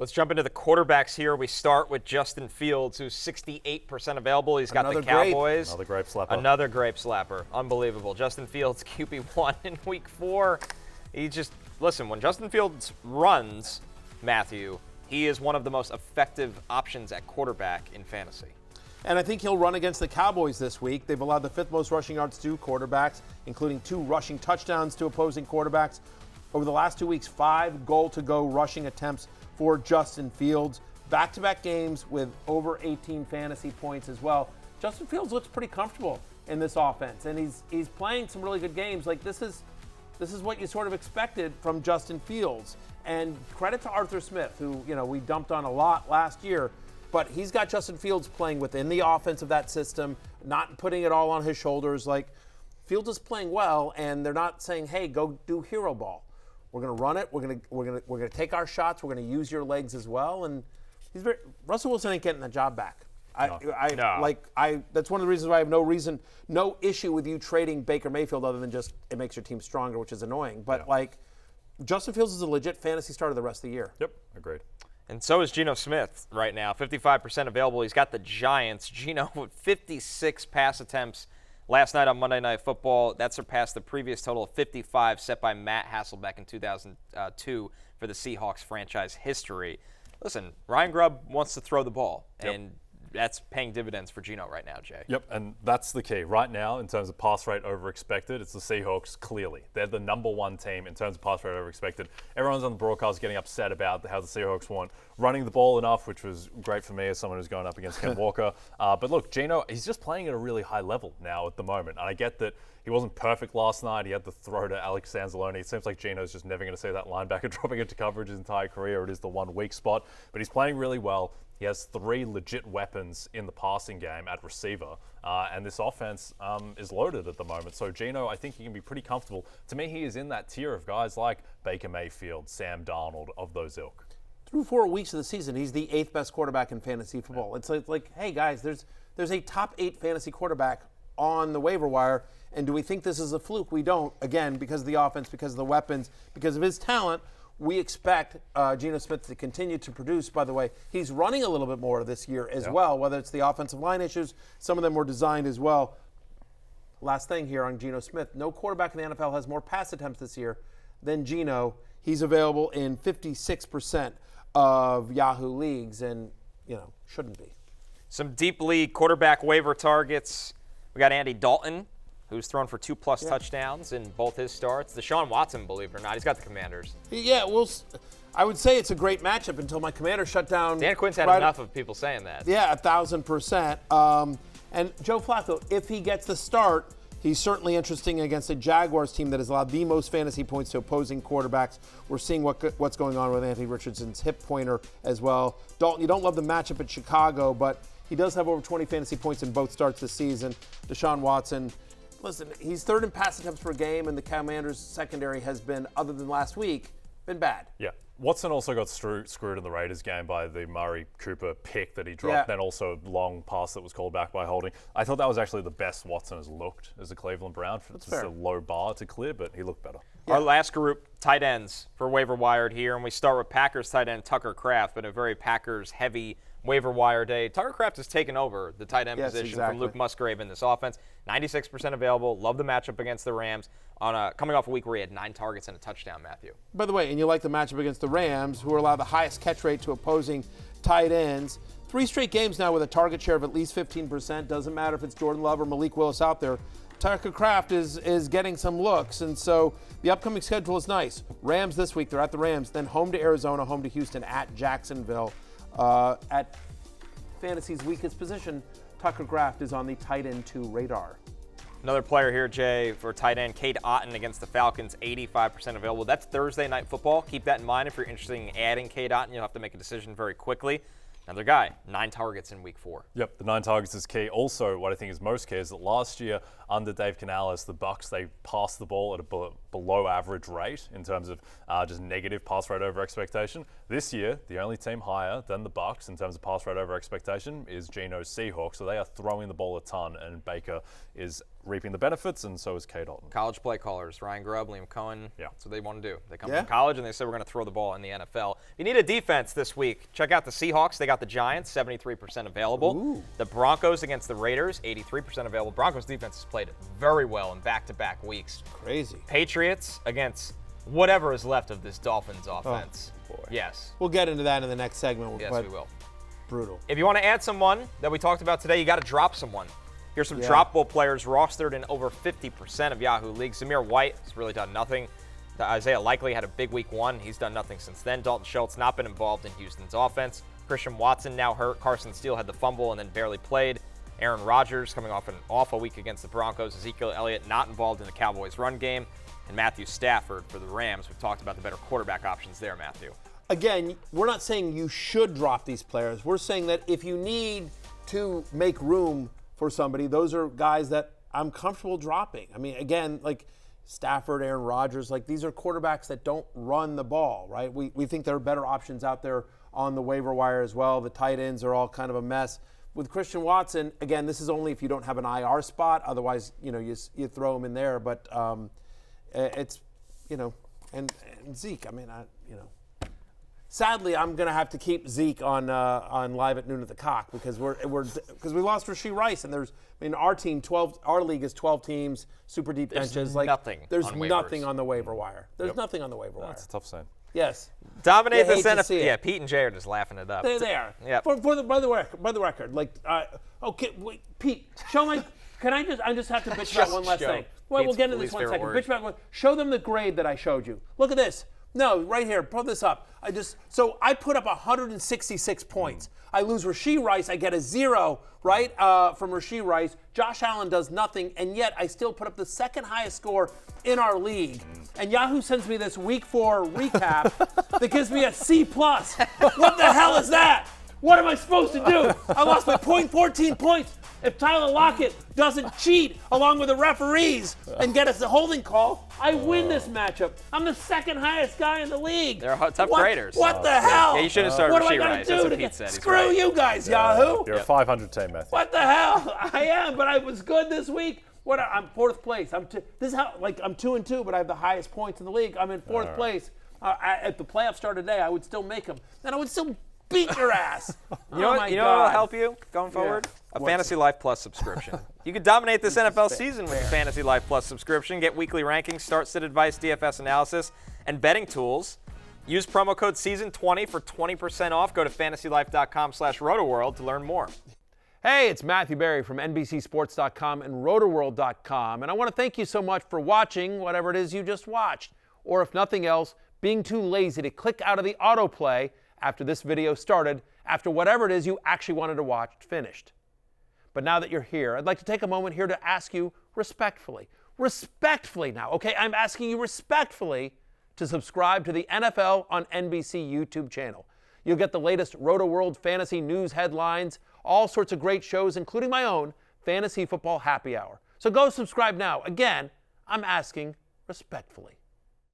Let's jump into the quarterbacks here. We start with Justin Fields, who's 68% available. He's got the Cowboys. Another grape slapper. Another grape slapper. Unbelievable. Justin Fields, QB1 in week 4. Listen, when Justin Fields runs, Matthew, he is one of the most effective options at quarterback in fantasy. And I think he'll run against the Cowboys this week. They've allowed the 5th most rushing yards to quarterbacks, including 2 rushing touchdowns to opposing quarterbacks. Over the last 2 weeks, 5 goal-to-go rushing attempts for Justin Fields. Back-to-back games with over 18 fantasy points as well. Justin Fields looks pretty comfortable in this offense, and he's playing some really good games. Like this is what you sort of expected from Justin Fields. And credit to Arthur Smith, who we dumped on a lot last year, but he's got Justin Fields playing within the offense of that system, not putting it all on his shoulders. Like Fields is playing well, and they're not saying, "Hey, go do hero ball." We're going to run it. We're going to take our shots. We're going to use your legs as well. And Russell Wilson ain't getting the job back. That's one of the reasons why I have no issue with you trading Baker Mayfield, other than just it makes your team stronger, which is annoying. But Justin Fields is a legit fantasy starter the rest of the year. Yep, agreed. And so is Geno Smith right now, 55% available. He's got the Giants. Geno with 56 pass attempts last night on Monday Night Football. That surpassed the previous total of 55 set by Matt Hasselbeck in 2002 for the Seahawks franchise history. Listen, Ryan Grubb wants to throw the ball, and that's paying dividends for Geno right now, Jay. Yep, and that's the key. Right now, in terms of pass rate over expected, it's the Seahawks clearly. They're the number 1 team in terms of pass rate over expected. Everyone's on the broadcast getting upset about how the Seahawks weren't running the ball enough, which was great for me as someone who's going up against Ken Walker. But look, Geno, he's just playing at a really high level now at the moment. And I get that he wasn't perfect last night. He had the throw to Alex Anzalone. It seems like Geno's just never going to see that linebacker dropping into coverage his entire career. It is the one weak spot. But he's playing really well. He has 3 legit weapons in the passing game at receiver. And this offense is loaded at the moment. So Geno, I think he can be pretty comfortable. To me, he is in that tier of guys like Baker Mayfield, Sam Darnold, of those ilk. Through 4 weeks of the season, he's the 8th best quarterback in fantasy football. It's like, hey guys, there's a top 8 fantasy quarterback on the waiver wire, and do we think this is a fluke? We don't. Again, because of the offense, because of the weapons, because of his talent, we expect Geno Smith to continue to produce. By the way, he's running a little bit more this year as well, whether it's the offensive line issues. Some of them were designed as well. Last thing here on Geno Smith, no quarterback in the NFL has more pass attempts this year than Geno. He's available in 56% of Yahoo leagues, and shouldn't be. Some deep league quarterback waiver targets. We got Andy Dalton, who's thrown for 2+ touchdowns in both his starts. Deshaun Watson, believe it or not, he's got the Commanders. Yeah, I would say it's a great matchup until my Commanders shut down. Dan Quinn's had enough of people saying that. Yeah, 1,000%. And Joe Flacco, if he gets the start, he's certainly interesting against a Jaguars team that has allowed the most fantasy points to opposing quarterbacks. We're seeing what's going on with Anthony Richardson's hip pointer as well. Dalton, you don't love the matchup at Chicago, but he does have over 20 fantasy points in both starts this season. Deshaun Watson, listen, he's 3rd in pass attempts per game, and the Commanders' secondary has been, other than last week, been bad. Yeah. Watson also got screwed in the Raiders game by the Murray Cooper pick that he dropped, then also a long pass that was called back by holding. I thought that was actually the best Watson has looked as a Cleveland Brown. It's just a low bar to clear, but he looked better. Our last group, tight ends for waiver wired here, and we start with Packers tight end Tucker Kraft, but a very Packers-heavy waiver wire day. Tucker Kraft has taken over the tight end position from Luke Musgrave in this offense. 96% available. Love the matchup against the Rams coming off a week where he had 9 targets and a touchdown, Matthew. By the way, and you like the matchup against the Rams, who are allowed the highest catch rate to opposing tight ends. 3 straight games now with a target share of at least 15%. Doesn't matter if it's Jordan Love or Malik Willis out there. Tucker Kraft is getting some looks, and so the upcoming schedule is nice. Rams this week, they're at the Rams, then home to Arizona, home to Houston, at Jacksonville. At fantasy's weakest position, Tucker Kraft is on the tight end 2 radar. Another player here, Jay, for tight end, Cade Otton against the Falcons, 85% available. That's Thursday Night Football. Keep that in mind if you're interested in adding Cade Otton. You'll have to make a decision very quickly. Another guy, 9 targets in week 4. Yep, the 9 targets is key. Also, what I think is most key is that last year, under Dave Canales, the Bucs, they passed the ball at a below average rate in terms of just negative pass rate over expectation. This year, the only team higher than the Bucs in terms of pass rate over expectation is Geno's Seahawks. So they are throwing the ball a ton, and Baker is reaping the benefits, and so is K. Dalton. College play callers, Ryan Grubb, Liam Cohen. Yeah. That's what they want to do. They come from college, and they said we're going to throw the ball in the NFL. If you need a defense this week, check out the Seahawks. They got the Giants, 73% available. Ooh. The Broncos against the Raiders, 83% available. Broncos defense has played very well in back-to-back weeks. Crazy. Patriots against whatever is left of this Dolphins offense. Oh, boy. Yes. We'll get into that in the next segment. Yes, we will. Brutal. If you want to add someone that we talked about today, you got to drop someone. Here's some droppable players rostered in over 50% of Yahoo leagues. Zamir White has really done nothing. Isaiah Likely had a big week 1. He's done nothing since then. Dalton Schultz not been involved in Houston's offense. Christian Watson now hurt. Carson Steele had the fumble and then barely played. Aaron Rodgers coming off an awful week against the Broncos. Ezekiel Elliott not involved in the Cowboys' run game. And Matthew Stafford for the Rams. We've talked about the better quarterback options there, Matthew. Again, we're not saying you should drop these players. We're saying that if you need to make room for somebody, those are guys that I'm comfortable dropping. I mean, again, like Stafford, Aaron Rodgers, like these are quarterbacks that don't run the ball, right? We think there are better options out there on the waiver wire as well. The tight ends are all kind of a mess. With Christian Watson, again, this is only if you don't have an IR spot. Otherwise, you throw him in there. But it's, and Zeke, I mean, sadly, I'm going to have to keep Zeke on Live at Noon at the Cock because we lost Rashee Rice, and our league is 12 teams, super deep benches. There's nothing on the waiver wire. There's nothing on the waiver wire. That's a tough sign. Yes. Dominate this NFL. Yeah, Pete and Jay are just laughing it up. They are. Yeah. By the record, like, okay, wait, Pete, show my. Can I just have to bitch about one last thing? Well, we'll get into this one second. Bitch about one. Show them the grade that I showed you. Look at this. No, right here. Pull this up. So I put up 166 points. I lose Rashee Rice. I get a 0, right, from Rashee Rice. Josh Allen does nothing, and yet I still put up the second highest score in our league. And Yahoo sends me this Week 4 recap that gives me a C+. What the hell is that? What am I supposed to do? I lost by 0.14 points. If Tyler Lockett doesn't cheat along with the referees and get us a holding call, I win this matchup. I'm the second highest guy in the league. They're tough graders. What the hell? Yeah, you should have started Rashee Rice. That's what Pete said. Screw you guys, Yahoo. You're a 500 team, Matthew. What the hell? I am, but I was good this week. I'm 4th place. This is how, like, I'm 2-2, but I have the highest points in the league. I'm in 4th place. If the playoffs started today, I would still make them, and I would still beat your ass. You know what will help you going forward? A Fantasy Life Plus subscription. You can dominate this NFL season with a Fantasy Life Plus subscription. Get weekly rankings, start-sit advice, DFS analysis, and betting tools. Use promo code SEASON20 for 20% off. Go to fantasylife.com/rotoworld to learn more. Hey, it's Matthew Berry from NBCSports.com and rotoworld.com, and I want to thank you so much for watching whatever it is you just watched, or if nothing else, being too lazy to click out of the autoplay after this video started, after whatever it is you actually wanted to watch finished. But now that you're here, I'd like to take a moment here to ask you respectfully now, okay? I'm asking you respectfully to subscribe to the NFL on NBC YouTube channel. You'll get the latest Roto-World fantasy news headlines, all sorts of great shows, including my own Fantasy Football Happy Hour. So go subscribe now. Again, I'm asking respectfully.